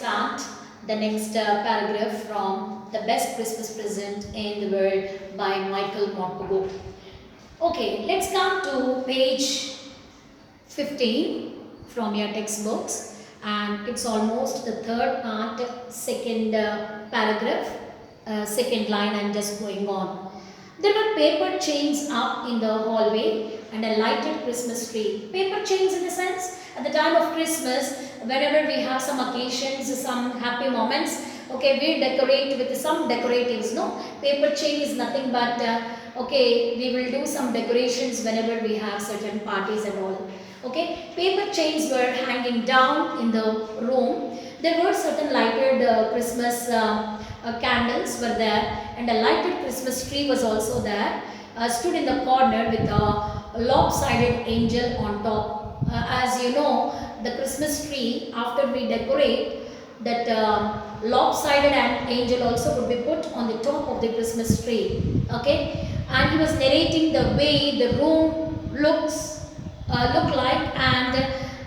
start the next paragraph from The Best Christmas Present in the World by Michael Morpurgo. Okay, let's come to page 15 from your textbooks, and it's almost the third part, second paragraph, second line. I'm just going on. There were paper chains up in the hallway and a lighted Christmas tree. Paper chains in the sense, at the time of Christmas, whenever we have some occasions, some happy moments, okay, we decorate with some decoratives, no? Paper chain is nothing but, okay, we will do some decorations whenever we have certain parties and all. Okay, paper chains were hanging down in the room. There were certain lighted Christmas candles were there, and a lighted Christmas tree was also there, stood in the corner with a lopsided angel on top. As you know, the Christmas tree, after we decorate, that lopsided and angel also would be put on the top of the Christmas tree. Okay, and he was narrating the way the room look like, and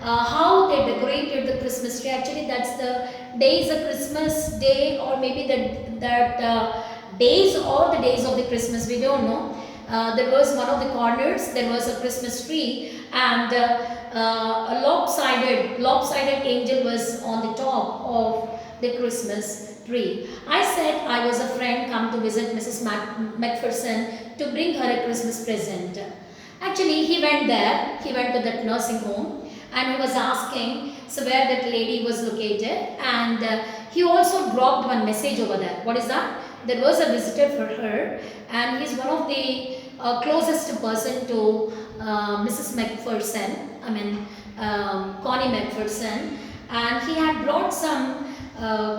how they decorated the Christmas tree. Actually, that's the days of Christmas day, or maybe days or the days of the Christmas, we don't know. There was one of the corners, there was a Christmas tree, and a lopsided angel was on the top of the Christmas tree. I said I was a friend come to visit Mrs. Macpherson to bring her a Christmas present. Actually, he went there, he went to that nursing home, and he was asking so where that lady was located, and he also dropped one message over there. What is that? There was a visitor for her, and he's one of the closest person to Mrs. Macpherson, Connie Macpherson, and he had brought some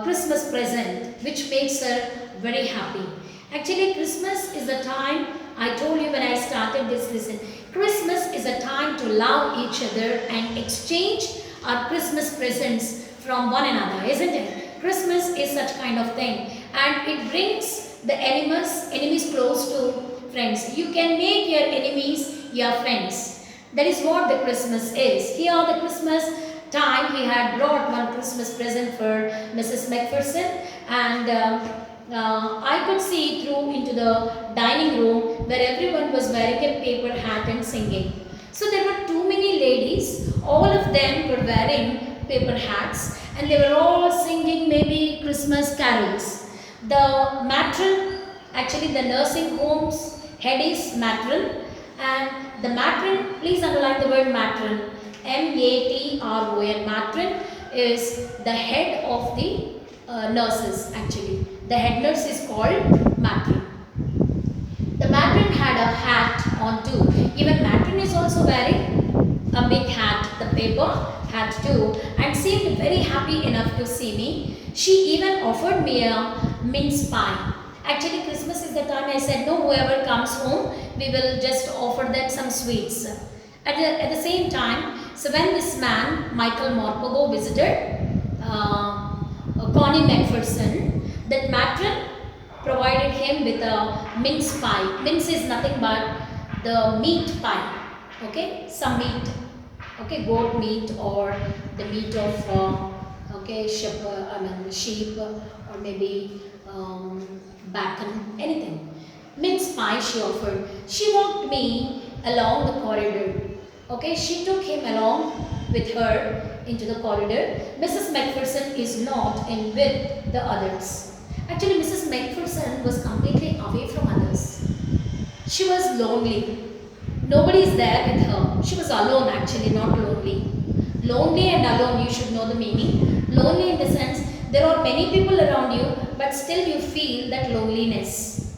Christmas present which makes her very happy. Actually, Christmas is the time, I told you when I started this lesson, Christmas is a time to love each other and exchange our Christmas presents from one another, isn't it? Christmas is such kind of thing, and it brings the enemies close to friends. You can make your enemies your friends. That is what the Christmas is. Here the Christmas time, he had brought one Christmas present for Mrs. Macpherson, and I could see through into the dining room where everyone was wearing a paper hat and singing. So there were too many ladies, all of them were wearing paper hats, and they were all singing maybe Christmas carols. The matron, actually the nursing home's head is matron, and the matron, please underline the word matron, M-A-T-R-O-N, matron is the head of the nurses actually. The head nurse is called matron. The matron had a hat on too. Even matron is also wearing a big hat, the paper hat too, and seemed very happy enough to see me. She even offered me a mince pie. Actually, Christmas is the time I said, no, whoever comes home, we will just offer them some sweets. At the same time, so when this man, Michael Morpurgo, visited Connie Macpherson, that matron provided him with a mince pie. Mince is nothing but the meat pie, okay, some meat, okay, goat meat or the meat of sheep or maybe bacon, anything. Mince pie she offered. She walked me along the corridor. Okay, she took him along with her into the corridor. Mrs. Macpherson is not in with the others. Actually, Mrs. Macpherson was completely away from others. She was lonely. Nobody is there with her. She was alone actually, not lonely. Lonely and alone, you should know the meaning. Lonely in the sense, there are many people around you, but still you feel that loneliness.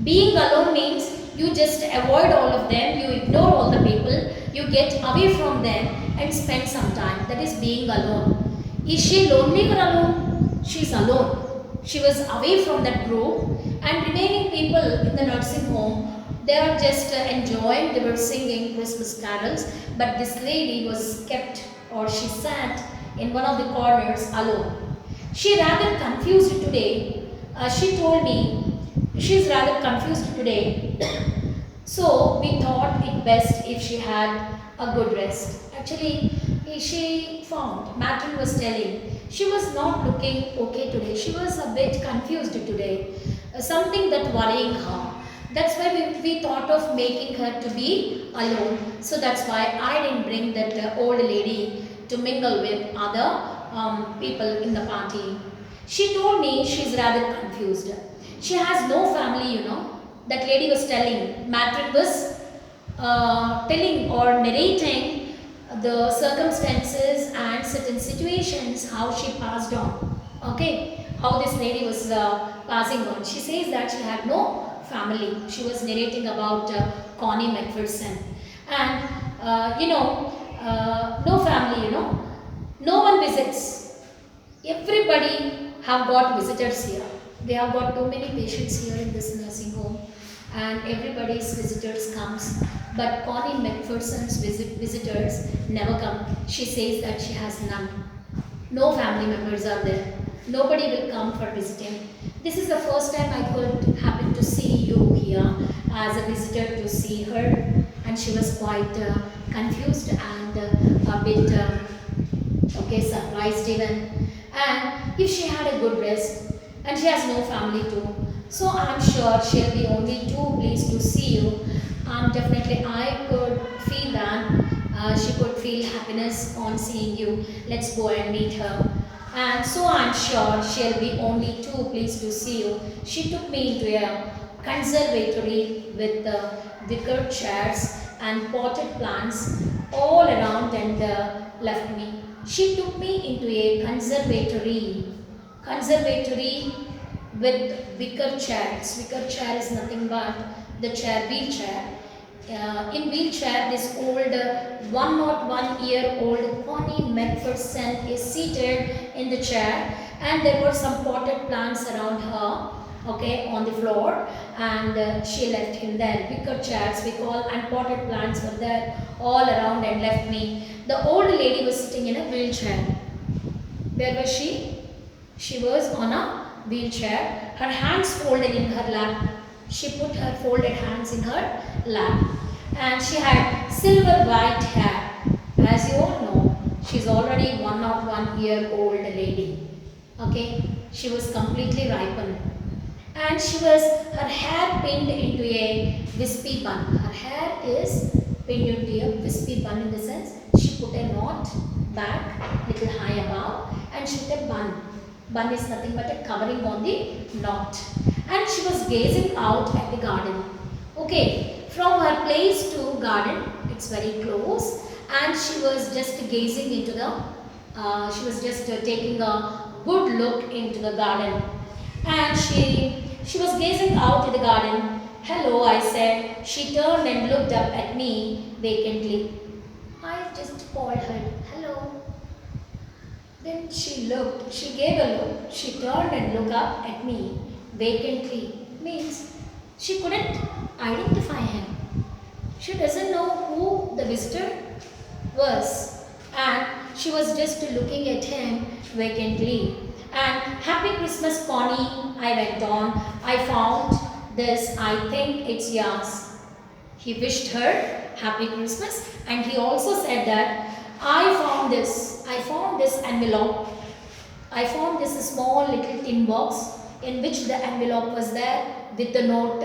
Being alone means you just avoid all of them, you ignore all the people, you get away from them and spend some time. That is being alone. Is she lonely or alone? She is alone. She was away from that group, and remaining people in the nursing home, they are just enjoying, they were singing Christmas carols, but this lady was kept, or she sat in one of the corners alone. She rather confused today. She told me she is rather confused today. So we thought it best if she had a good rest. Actually, she found, matron was telling, She was not looking okay today. She was a bit confused today. Something that worrying her. That's why we thought of making her to be alone. So that's why I didn't bring that old lady to mingle with other people in the party. She told me she's rather confused. She has no family, you know. That lady was telling, Matrick was telling or narrating the circumstances and certain situations, how she passed on. Okay, how this lady was passing on. She says that she had no family. She was narrating about Connie Macpherson. And no family, you know. No one visits. Everybody have got visitors here. They have got too many patients here in this nursing home, and everybody's visitors comes. But Connie Macpherson's visitors never come. She says that she has none. No family members are there. Nobody will come for visiting. This is the first time I could happen to see you here as a visitor to see her, and she was quite confused and a bit surprised even. And if she had a good rest, and she has no family too, so I'm sure she'll be only too pleased to see you. Definitely I could feel that she could feel happiness on seeing you. Let's go and meet her. And so I'm sure she'll be only too pleased to see you. She took me into a conservatory with wicker chairs and potted plants all around and left me. She took me into a conservatory with wicker chairs. Wicker chair is nothing but the chair, wheelchair. In wheelchair, this old 101-year-old Connie Macpherson is seated in the chair, and there were some potted plants around her, okay, on the floor, and she left him there. Wicker chairs we call, and potted plants were there all around and left me. The old lady was sitting in a wheelchair. Where was she? She was on a wheelchair, her hands folded in her lap. She put her folded hands in her lap, and she had silver white hair. As you all know, she's already 101-year-old lady. Okay, she was completely ripened, and her hair pinned into a wispy bun. Her hair is pinned into a wispy bun, in the sense she put a knot back, little high above, and she put a bun. Bun is nothing but a covering on the knot. And she was gazing out at the garden. Okay, from her place to garden, it's very close, and she was just gazing into the, she was just taking a good look into the garden. And she was gazing out at the garden. Hello, I said. She turned and looked up at me vacantly. I just called her, hello. Then she gave a look, she turned and looked up at me vacantly. Means she couldn't identify him. She doesn't know who the visitor was, and she was just looking at him vacantly. And happy Christmas, Connie, I went on. I found this, I think it's yours. He wished her happy Christmas, and he also said that I found this envelope. I found this small little tin box in which the envelope was there with the note.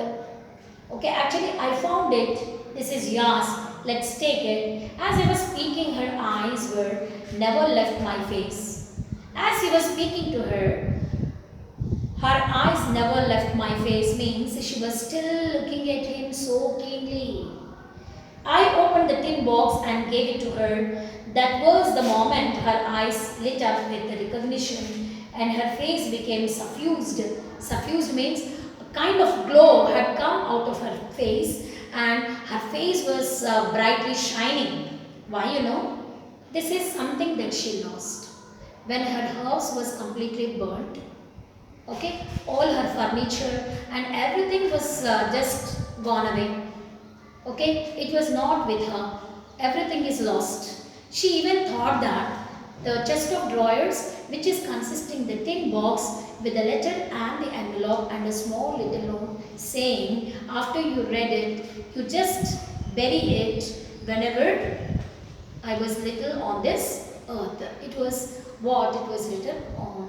Okay, actually I found it. This is yours. Let's take it. As I was speaking, her eyes were never left my face. As he was speaking to her, her eyes never left my face, means she was still looking at him so keenly. I opened the tin box and gave it to her. That was the moment her eyes lit up with recognition, and her face became suffused. Suffused means a kind of glow had come out of her face, and her face was brightly shining. Why, you know? This is something that she lost when her house was completely burnt. Okay, all her furniture and everything was just gone away. Okay, it was not with her. Everything is lost. She even thought that the chest of drawers, which is consisting the tin box with the letter and the envelope and a small little note saying, after you read it, you just bury it whenever I was little on this earth. It was what it was written on.